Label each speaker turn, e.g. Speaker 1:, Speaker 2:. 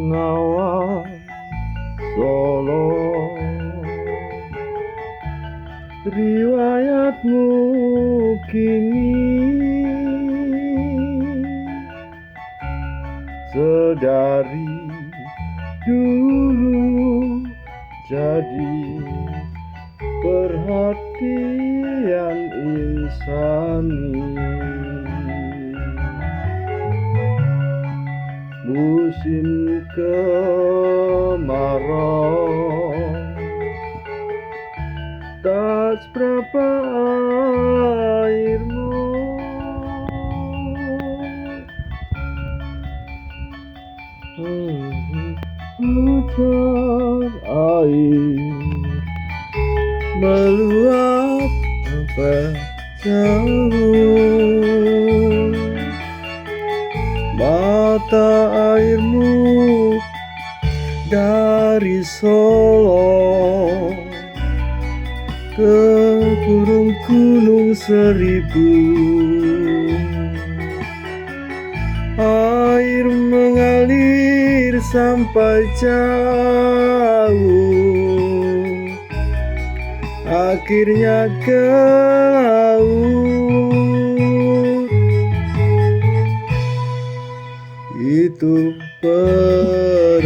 Speaker 1: Bengawan Solo, riwayatmu kini sedari dulu jadi perhatian insani. Musim kemarau tak seberapa airmu, hujan air meluap sampai jauh. Mata airmu dari Solo ke gunung seribu. Air mengalir sampai jauh, akhirnya ke laut. Itu